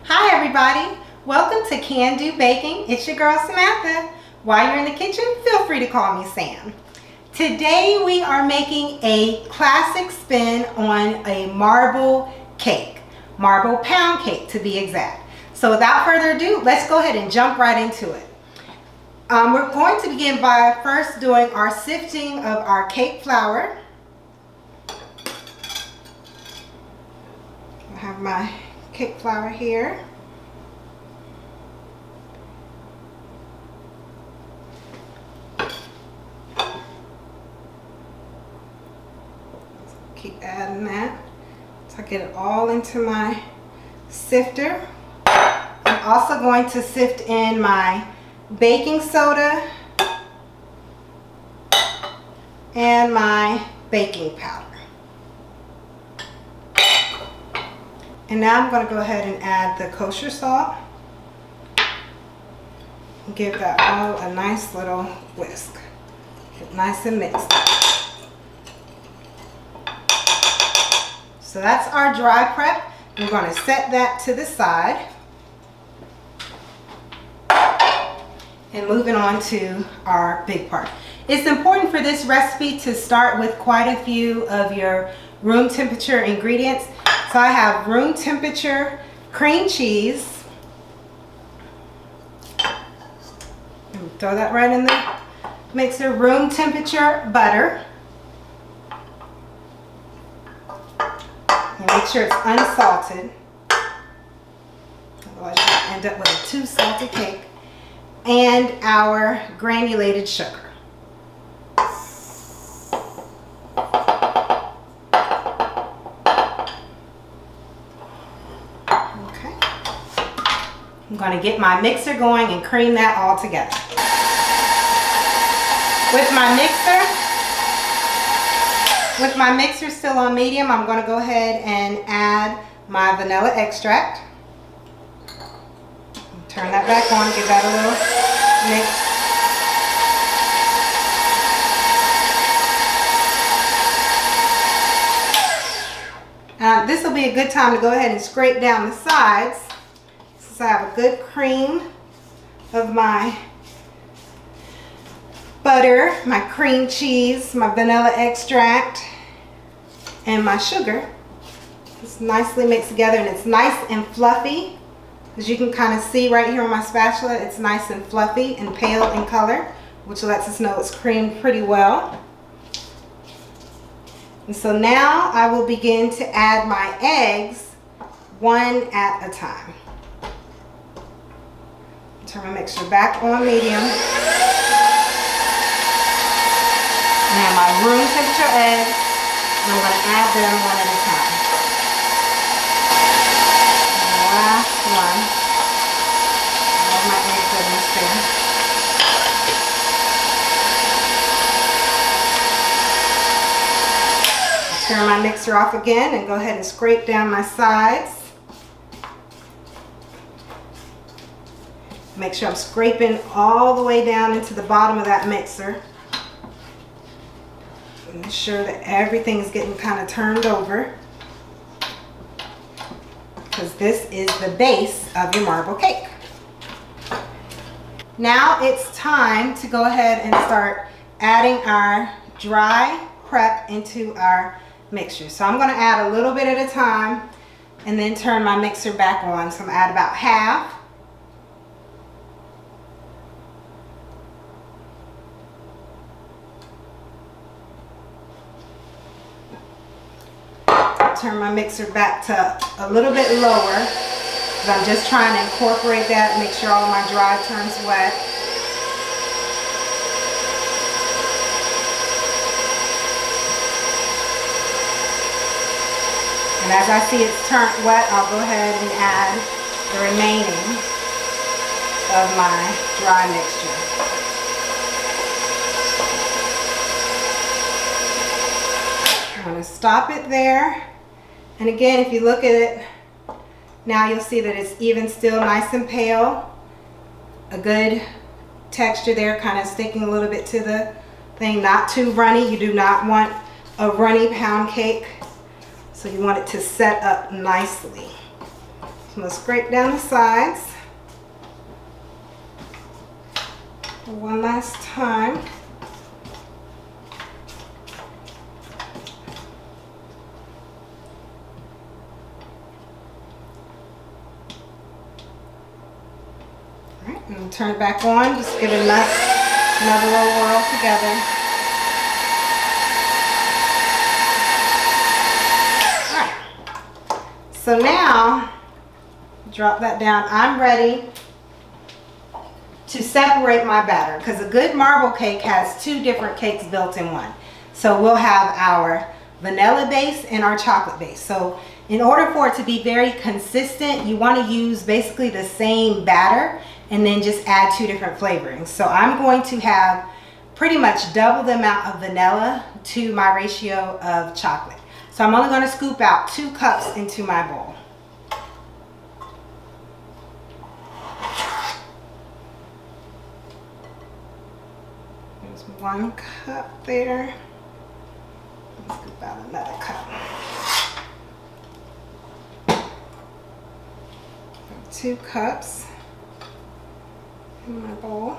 Hi everybody, welcome to Can Do Baking. It's your girl Samantha. While you're in the kitchen, feel free to call me Sam. Today we are making a classic spin on a marble cake, marble pound cake to be exact. So without further ado, let's go ahead and jump right into it. We're going to begin by first doing our sifting of our cake flour. I have my cake flour here. Keep adding that so I get it all into my sifter. I'm also going to sift in my baking soda and my baking powder. And now I'm going to go ahead and add the kosher salt and give that all a nice little whisk. Get nice and mixed. So that's our dry prep. We're going to set that to the side. And moving on to our big part. It's important for this recipe to start with quite a few of your room temperature ingredients. So I have room temperature cream cheese. Throw that right in the mixer. Room temperature butter. And make sure it's unsalted. Otherwise you'll end up with a too salty cake. And our granulated sugar. I'm going to get my mixer going and cream that all together. With my mixer still on medium, I'm going to go ahead and add my vanilla extract. Turn that back on, give that a little mix. This will be a good time to go ahead and scrape down the sides. So I have a good cream of my butter, my cream cheese, my vanilla extract, and my sugar. It's nicely mixed together and it's nice and fluffy. As you can kind of see right here on my spatula, it's nice and fluffy and pale in color, which lets us know it's creamed pretty well. And so now I will begin to add my eggs one at a time. Turn my mixture back on medium. Now my room temperature eggs, and I'm going to add them one at a time. And the last one. All my egg goodness there. I'll turn my mixer off again and go ahead and scrape down my sides. Make sure I'm scraping all the way down into the bottom of that mixer. Make sure that everything is getting kind of turned over, because this is the base of your marble cake. Now it's time to go ahead and start adding our dry prep into our mixture. So I'm going to add a little bit at a time and then turn my mixer back on. So I'm going to add about half. Turn my mixer back to a little bit lower, because I'm just trying to incorporate that, make sure all my dry turns wet. And as I see it's turned wet, I'll go ahead and add the remaining of my dry mixture. I'm going to stop it there. And again, if you look at it, now you'll see that it's even still nice and pale. A good texture there, kind of sticking a little bit to the thing, not too runny. You do not want a runny pound cake. So you want it to set up nicely. I'm going to scrape down the sides one last time. Alright, I'm going to turn it back on. Just give it another little whirl together. So now, drop that down. I'm ready to separate my batter because a good marble cake has two different cakes built in one. So we'll have our vanilla base and our chocolate base. So in order for it to be very consistent, you want to use basically the same batter and then just add two different flavorings. So I'm going to have pretty much double the amount of vanilla to my ratio of chocolate. So I'm only going to scoop out 2 cups into my bowl. There's 1 cup there. Let's scoop out another cup. 2 cups in my bowl.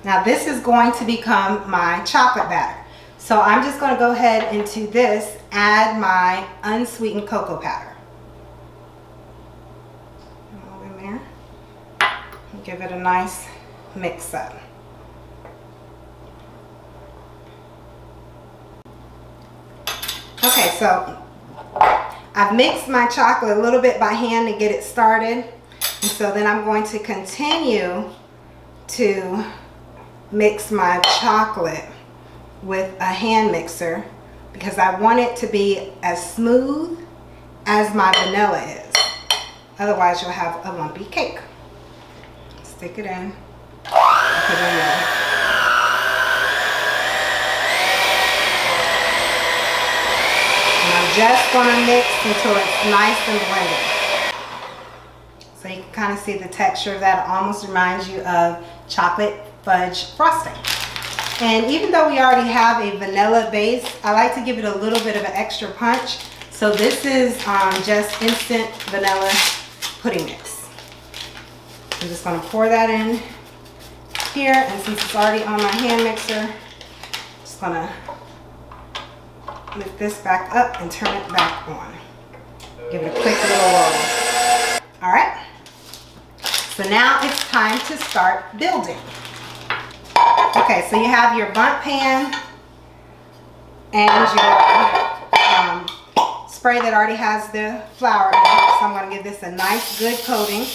Now this is going to become my chocolate batter. So I'm just going to go ahead into this, add my unsweetened cocoa powder. All in there. And give it a nice mix up. Okay, so I've mixed my chocolate a little bit by hand to get it started. And so then I'm going to continue to mix my chocolate with a hand mixer because I want it to be as smooth as my vanilla is. Otherwise you'll have a lumpy cake. Stick it in. Put it in there. And I'm just going to mix until it's nice and blended. So you can kind of see the texture of that. It almost reminds you of chocolate fudge frosting. And even though we already have a vanilla base, I like to give it a little bit of an extra punch. So this is just instant vanilla pudding mix. I'm just going to pour that in here, and since it's already on my hand mixer, I'm just going to lift this back up and turn it back on. Give it a quick little roll. All right. So now it's time to start building. Okay, so you have your Bundt pan and your spray that already has the flour in it. So I'm going to give this a nice good coating.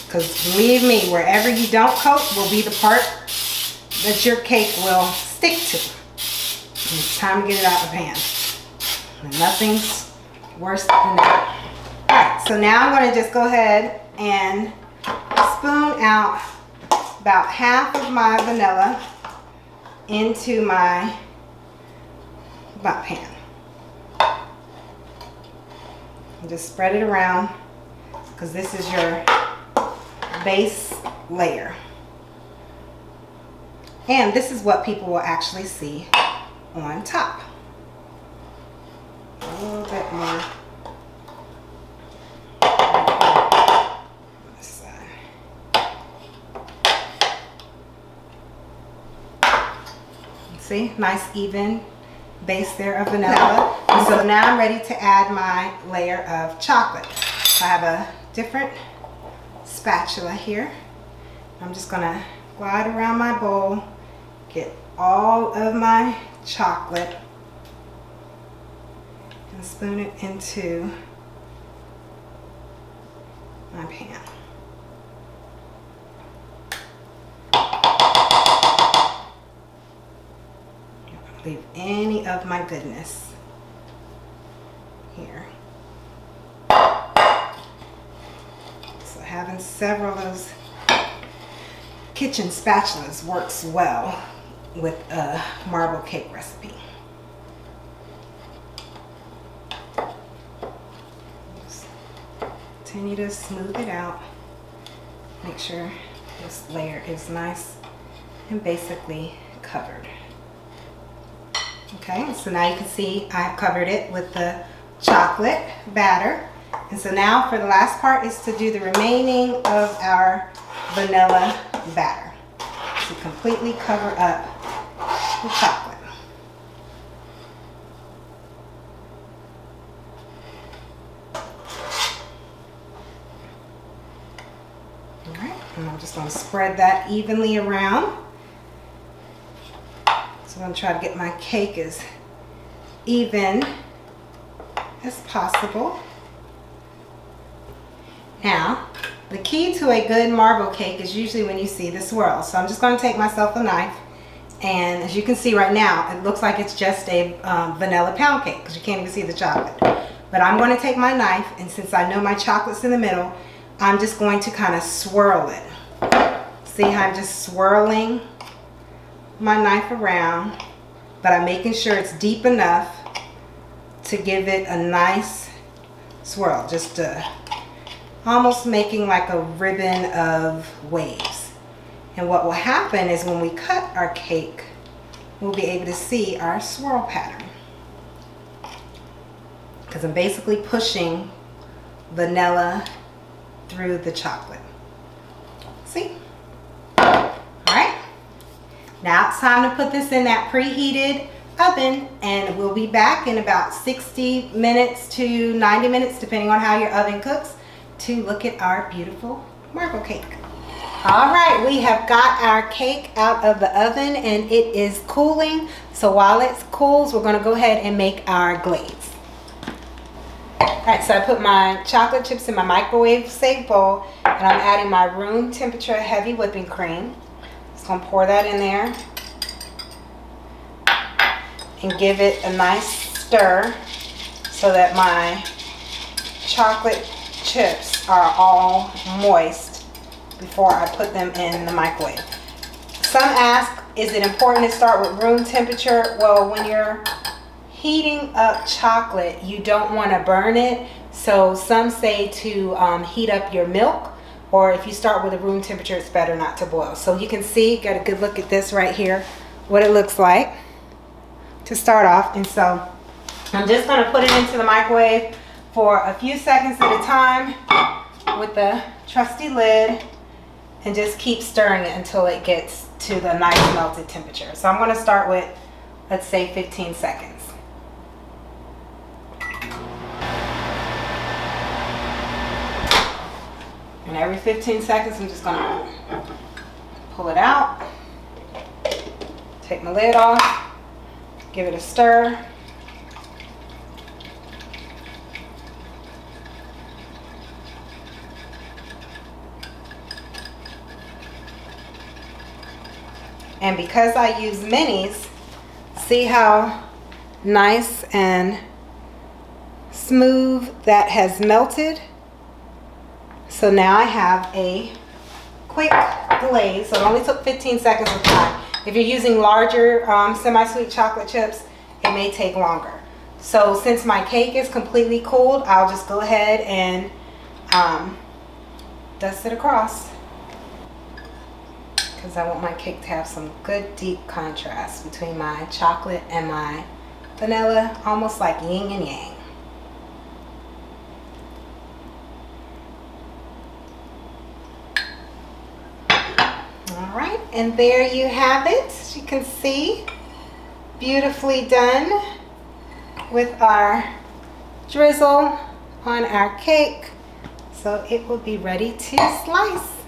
Because believe me, wherever you don't coat will be the part that your cake will stick to. And it's time to get it out of the pan. And nothing's worse than that. Alright, so now I'm going to just go ahead and spoon out about half of my vanilla into my Bundt pan. And just spread it around because this is your base layer. And this is what people will actually see on top. A little bit more. See, nice even base there of vanilla. And so now I'm ready to add my layer of chocolate. So I have a different spatula here. I'm just going to glide around my bowl, get all of my chocolate, and spoon it into my pan. Leave any of my goodness here. So having several of those kitchen spatulas works well with a marble cake recipe. Just continue to smooth it out. Make sure this layer is nice and basically covered. Okay, so now you can see I've covered it with the chocolate batter. And so now for the last part is to do the remaining of our vanilla batter. To completely cover up the chocolate. All right, and I'm just going to spread that evenly around. So I'm going to try to get my cake as even as possible. Now, the key to a good marble cake is usually when you see the swirl. So I'm just going to take myself a knife, and as you can see right now, it looks like it's just a vanilla pound cake because you can't even see the chocolate. But I'm going to take my knife, and since I know my chocolate's in the middle, I'm just going to kind of swirl it. See how I'm just swirling my knife around, but I'm making sure it's deep enough to give it a nice swirl, just almost making like a ribbon of waves. And what will happen is when we cut our cake, we'll be able to see our swirl pattern, because I'm basically pushing vanilla through the chocolate. See? Alright, now it's time to put this in that preheated oven, and we'll be back in about 60 minutes to 90 minutes depending on how your oven cooks, to look at our beautiful marble cake. All right, we have got our cake out of the oven and it is cooling. So while it cools, we're going to go ahead and make our glaze. All right, so I put my chocolate chips in my microwave safe bowl, and I'm adding my room temperature heavy whipping cream. Just going to pour that in there and give it a nice stir so that my chocolate chips are all moist before I put them in the microwave. Some ask, is it important to start with room temperature? Well, when you're heating up chocolate, you don't want to burn it. So some say to heat up your milk, or if you start with a room temperature, it's better not to boil. So you can see, get a good look at this right here, what it looks like to start off. And so I'm just going to put it into the microwave for a few seconds at a time with the trusty lid, and just keep stirring it until it gets to the nice melted temperature. So I'm going to start with, let's say, 15 seconds. And every 15 seconds, I'm just going to pull it out, take my lid off, give it a stir. And because I use minis, see how nice and smooth that has melted? So now I have a quick glaze. So it only took 15 seconds of time. If you're using larger semi-sweet chocolate chips, it may take longer. So since my cake is completely cooled, I'll just go ahead and dust it across, because I want my cake to have some good deep contrast between my chocolate and my vanilla, almost like yin and yang. All right, and there you have it. As you can see, beautifully done with our drizzle on our cake. So it will be ready to slice.